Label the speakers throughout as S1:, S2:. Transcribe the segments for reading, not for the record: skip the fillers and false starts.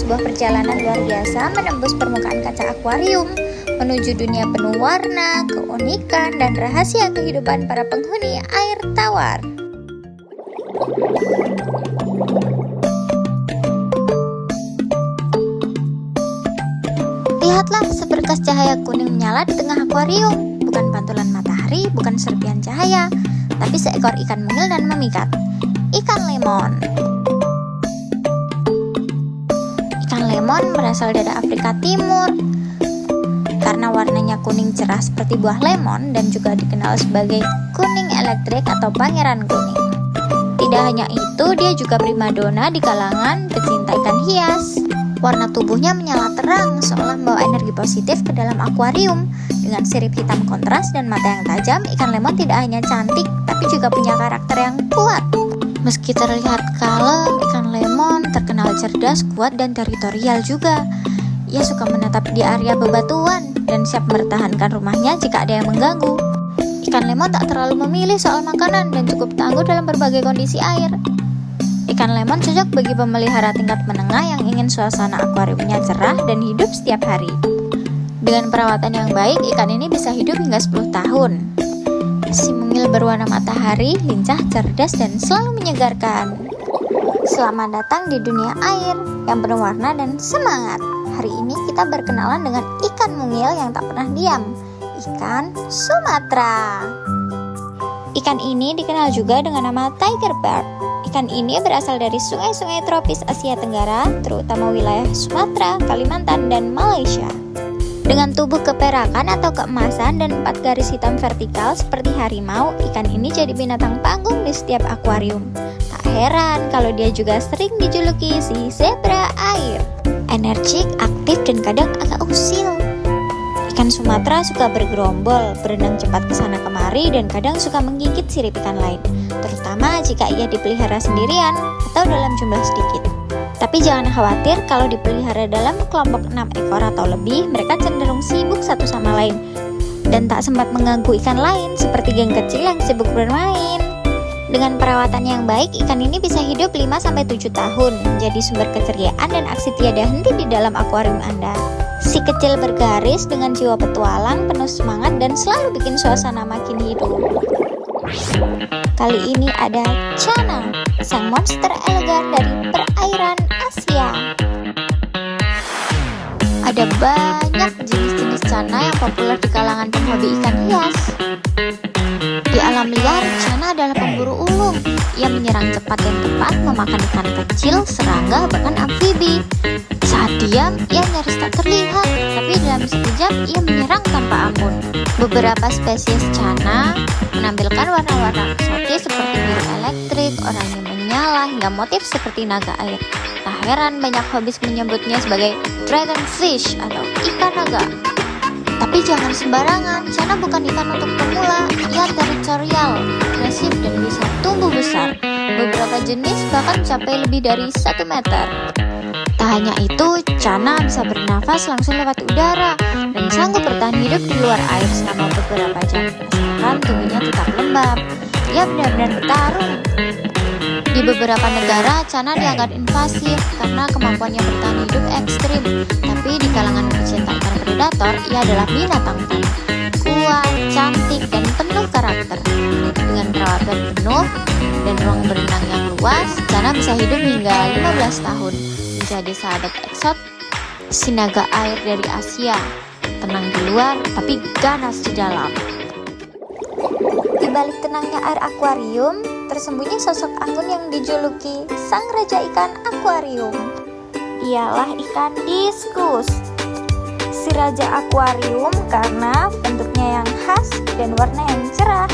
S1: sebuah perjalanan luar biasa menembus permukaan kaca akuarium, menuju dunia penuh warna, keunikan, dan rahasia kehidupan para penghuni air tawar. Lihatlah seberkas cahaya kuning menyala di tengah akuarium. Bukan pantulan matahari, bukan serpian cahaya, tapi seekor ikan mungil dan memikat. Ikan lemon. Ikan lemon berasal dari Afrika Timur. Karena warnanya kuning cerah seperti buah lemon dan juga dikenal sebagai kuning elektrik atau pangeran kuning. Tidak hanya itu, dia juga primadona di kalangan pecinta ikan hias. Warna tubuhnya menyala terang seolah membawa energi positif ke dalam akuarium. Dengan sirip hitam kontras dan mata yang tajam, ikan lemon tidak hanya cantik tapi juga punya karakter yang kuat. Meski terlihat kalem, ikan lemon terkenal cerdas, kuat, dan teritorial juga. Ia suka menetap di area bebatuan dan siap mempertahankan rumahnya jika ada yang mengganggu. Ikan lemon tak terlalu memilih soal makanan dan cukup tangguh dalam berbagai kondisi air. Ikan lemon cocok bagi pemelihara tingkat menengah yang ingin suasana akuariumnya cerah dan hidup setiap hari. Dengan perawatan yang baik, ikan ini bisa hidup hingga 10 tahun. Si mungil berwarna matahari, lincah, cerdas, dan selalu menyegarkan. Selamat datang di dunia air yang penuh warna dan semangat. Hari ini kita berkenalan dengan ikan mungil yang tak pernah diam, ikan Sumatera. Ikan ini dikenal juga dengan nama tiger bird. Ikan ini berasal dari sungai-sungai tropis Asia Tenggara, terutama wilayah Sumatera, Kalimantan, dan Malaysia. Dengan tubuh keperakan atau keemasan dan 4 garis hitam vertikal seperti harimau, ikan ini jadi binatang panggung di setiap akuarium. Tak heran kalau dia juga sering dijuluki si zebra air. Energik, aktif, dan kadang agak usil. Ikan Sumatera suka bergerombol, berenang cepat ke sana kemari, dan kadang suka menggigit sirip ikan lain, terutama jika ia dipelihara sendirian atau dalam jumlah sedikit. Tapi jangan khawatir, kalau dipelihara dalam kelompok 6 ekor atau lebih, mereka cenderung sibuk satu sama lain dan tak sempat mengganggu ikan lain seperti geng kecil yang sibuk bermain. Dengan perawatan yang baik, ikan ini bisa hidup 5-7 tahun, menjadi sumber keceriaan dan aksi tiada henti di dalam akuarium Anda. Si kecil bergaris dengan jiwa petualang, penuh semangat, dan selalu bikin suasana makin hidup. Kali ini ada Channa, sang monster elegan dari perairan Asia. Ada banyak jenis-jenis Channa yang populer di kalangan penghobi ikan hias. Di alam liar, Channa adalah pemburu ulung. Ia menyerang cepat dan tepat, memakan ikan kecil, serangga, bahkan amfibi. Saat diam, ia nyaris tak terlihat, tapi dalam sekejap ia menyerang tanpa ampun. Beberapa spesies Channa menampilkan warna-warna eksotis seperti biru elektrik, oranye menyala, hingga motif seperti naga air. Tak heran banyak hobis menyebutnya sebagai dragonfish atau ikan naga. Tapi jangan sembarangan, Channa bukan ikan untuk pemula. Ia teritorial, agresif, dan bisa tumbuh besar. Beberapa jenis bahkan mencapai lebih dari 1 meter. Tak hanya itu, Channa bisa bernafas langsung lewat udara dan sanggup bertahan hidup di luar air selama beberapa jam, asalkan tubuhnya tetap lembab. Ia benar-benar bertarung. Di beberapa negara, Channa dianggap invasif karena kemampuannya bertahan hidup ekstrim. Tapi di kalangan pecinta ikan predator, ia adalah binatang tanah, kuat, cantik, dan penuh karakter. Dengan perawatan penuh dan ruang berenang yang luas, Channa bisa hidup hingga 15 tahun. Menjadi sahabat eksot, si naga air dari Asia. Tenang di luar, tapi ganas di dalam. Di balik tenangnya air akuarium, tersembunyi sosok anggun yang dijuluki sang raja ikan akuarium. Ialah ikan diskus, si raja akuarium karena bentuknya yang khas dan warna yang cerah.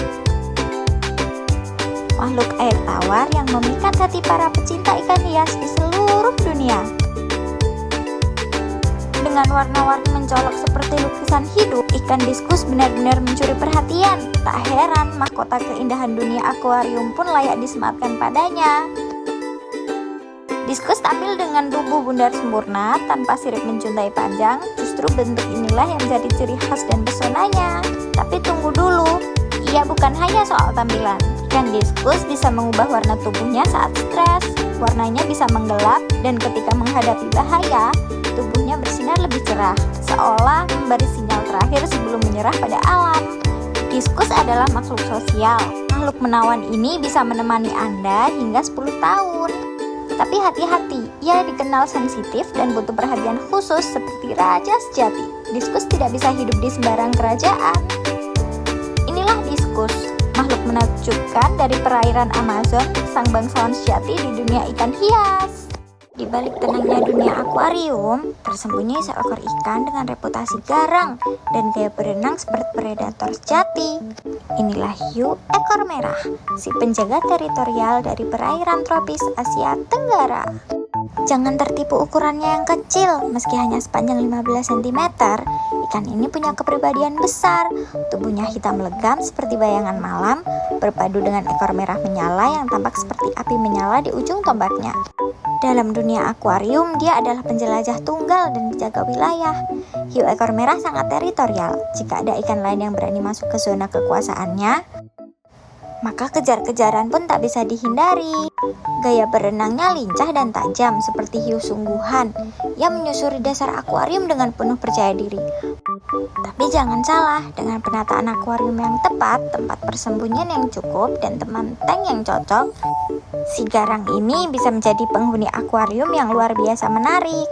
S1: Makhluk air tawar yang memikat hati para pecinta ikan hias di seluruh dunia. Dengan warna-warni mencolok seperti lukisan hidup, ikan diskus benar-benar mencuri perhatian. Tak heran mahkota keindahan dunia akuarium pun layak disematkan padanya. Diskus tampil dengan tubuh bundar sempurna tanpa sirip menjuntai panjang. Justru bentuk inilah yang menjadi ciri khas dan pesonanya. Tapi tunggu dulu, ia bukan hanya soal tampilan. Ikan diskus bisa mengubah warna tubuhnya saat stres. Warnanya bisa menggelap dan ketika menghadapi bahaya, tubuhnya bersinar lebih cerah, seolah memberi sinyal terakhir sebelum menyerah pada alam. Diskus adalah makhluk sosial. Makhluk menawan ini bisa menemani Anda hingga 10 tahun. Tapi hati-hati, ia dikenal sensitif dan butuh perhatian khusus seperti raja sejati. Diskus tidak bisa hidup di sembarang kerajaan. Inilah diskus, makhluk menakjubkan dari perairan Amazon, sang bangsawan sejati di dunia ikan hias. Di balik tenangnya dunia akuarium, tersembunyi seekor ikan dengan reputasi garang dan gaya berenang seperti predator sejati. Inilah hiu ekor merah, si penjaga teritorial dari perairan tropis Asia Tenggara. Jangan tertipu ukurannya yang kecil, meski hanya sepanjang 15 cm, ikan ini punya kepribadian besar. Tubuhnya hitam legam seperti bayangan malam, berpadu dengan ekor merah menyala yang tampak seperti api menyala di ujung tombaknya. Dalam dunia akuarium, dia adalah penjelajah tunggal dan penjaga wilayah. Hiu ekor merah sangat teritorial. Jika ada ikan lain yang berani masuk ke zona kekuasaannya, maka kejar-kejaran pun tak bisa dihindari. Gaya berenangnya lincah dan tajam seperti hiu sungguhan yang menyusuri dasar akuarium dengan penuh percaya diri. Tapi jangan salah, dengan penataan akuarium yang tepat, tempat persembunyian yang cukup, dan teman tank yang cocok, si garang ini bisa menjadi penghuni akuarium yang luar biasa menarik.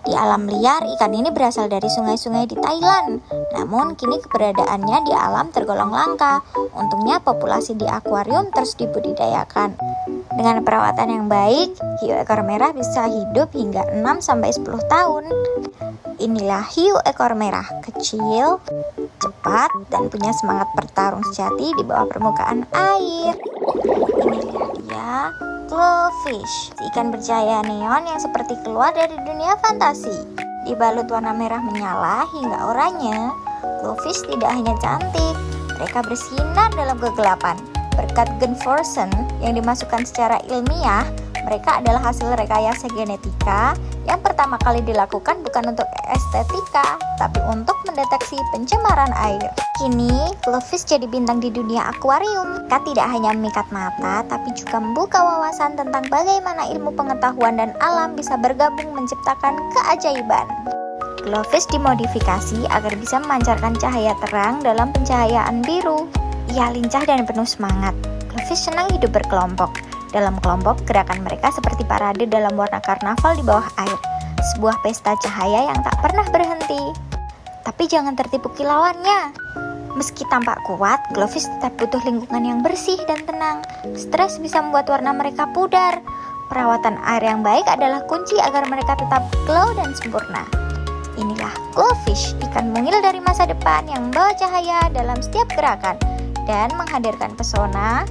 S1: Di alam liar, ikan ini berasal dari sungai-sungai di Thailand. Namun, kini keberadaannya di alam tergolong langka. Untungnya populasi di akuarium terus dibudidayakan. Dengan perawatan yang baik, hiu ekor merah bisa hidup hingga 6-10 tahun. Inilah hiu ekor merah, kecil, cepat, dan punya semangat bertarung sejati di bawah permukaan air. Inilah dia, glowfish, ikan bercahaya neon yang seperti keluar dari dunia fantasi. Dibalut warna merah menyala hingga oranye, glowfish tidak hanya cantik, mereka bersinar dalam kegelapan. Berkat gen fluorescent yang dimasukkan secara ilmiah, mereka adalah hasil rekayasa genetika yang pertama kali dilakukan bukan untuk estetika, tapi untuk mendeteksi pencemaran air. Kini, glowfish jadi bintang di dunia akuarium. Mereka tidak hanya memikat mata, tapi juga membuka wawasan tentang bagaimana ilmu pengetahuan dan alam bisa bergabung menciptakan keajaiban. Glowfish dimodifikasi agar bisa memancarkan cahaya terang dalam pencahayaan biru. Ia lincah dan penuh semangat. Glowfish senang hidup berkelompok. Dalam kelompok, gerakan mereka seperti parade dalam warna karnaval di bawah air. Sebuah pesta cahaya yang tak pernah berhenti. Tapi jangan tertipu kilauannya. Meski tampak kuat, glowfish tetap butuh lingkungan yang bersih dan tenang. Stres bisa membuat warna mereka pudar. Perawatan air yang baik adalah kunci agar mereka tetap glow dan sempurna. Inilah glowfish, ikan mungil dari masa depan yang membawa cahaya dalam setiap gerakan dan menghadirkan pesona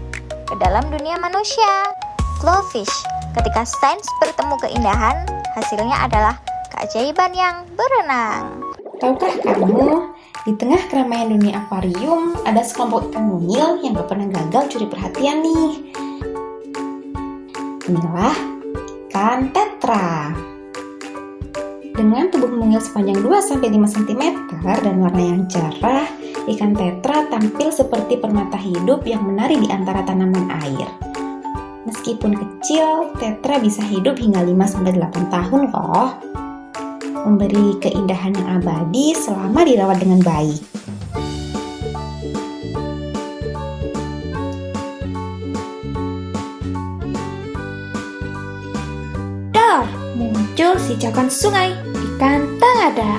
S1: ke dalam dunia manusia. Glowfish, ketika sains bertemu keindahan, hasilnya adalah keajaiban yang berenang.
S2: Tahukah kamu, di tengah keramaian dunia akuarium, ada sekelompok ikan mungil yang gak pernah gagal curi perhatian nih. Inilah ikan tetra. Dengan tubuh mungil sepanjang 2-5 cm dan warna yang cerah, ikan tetra tampil seperti permata hidup yang menari di antara tanaman air. Meskipun kecil, tetra bisa hidup hingga 5-8 tahun loh. Memberi keindahan yang abadi selama dirawat dengan baik.
S3: Dar, muncul si capan sungai, ikan tengada.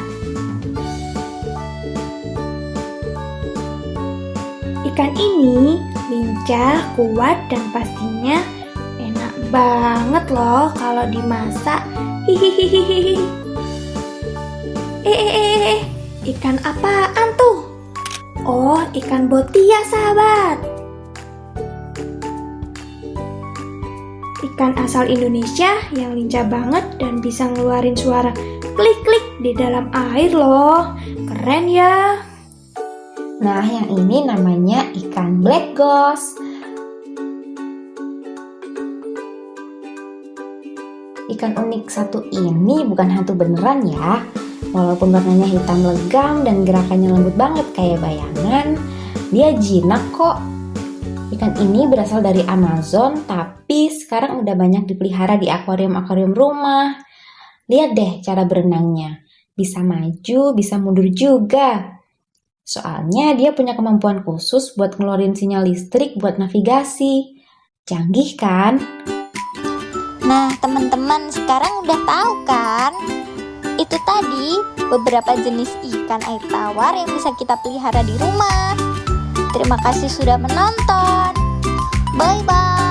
S3: Ikan ini lincah, kuat, dan pastinya enak banget loh kalau dimasak. Hihihihihi. Ikan apaan tuh? Oh, ikan botia sahabat. Ikan asal Indonesia yang lincah banget dan bisa ngeluarin suara klik-klik di dalam air loh. Keren ya.
S2: Nah, yang ini namanya ikan black ghost. Ikan unik satu ini bukan hantu beneran ya. Walaupun warnanya hitam legam dan gerakannya lembut banget kayak bayangan, dia jinak kok. Ikan ini berasal dari Amazon, tapi sekarang udah banyak dipelihara di akuarium-akuarium rumah. Lihat deh cara berenangnya. Bisa maju, bisa mundur juga. Soalnya dia punya kemampuan khusus buat ngeluarin sinyal listrik buat navigasi. Canggih kan?
S1: Nah, teman-teman sekarang udah tahu kan? Itu tadi beberapa jenis ikan air tawar yang bisa kita pelihara di rumah. Terima kasih sudah menonton. Bye-bye.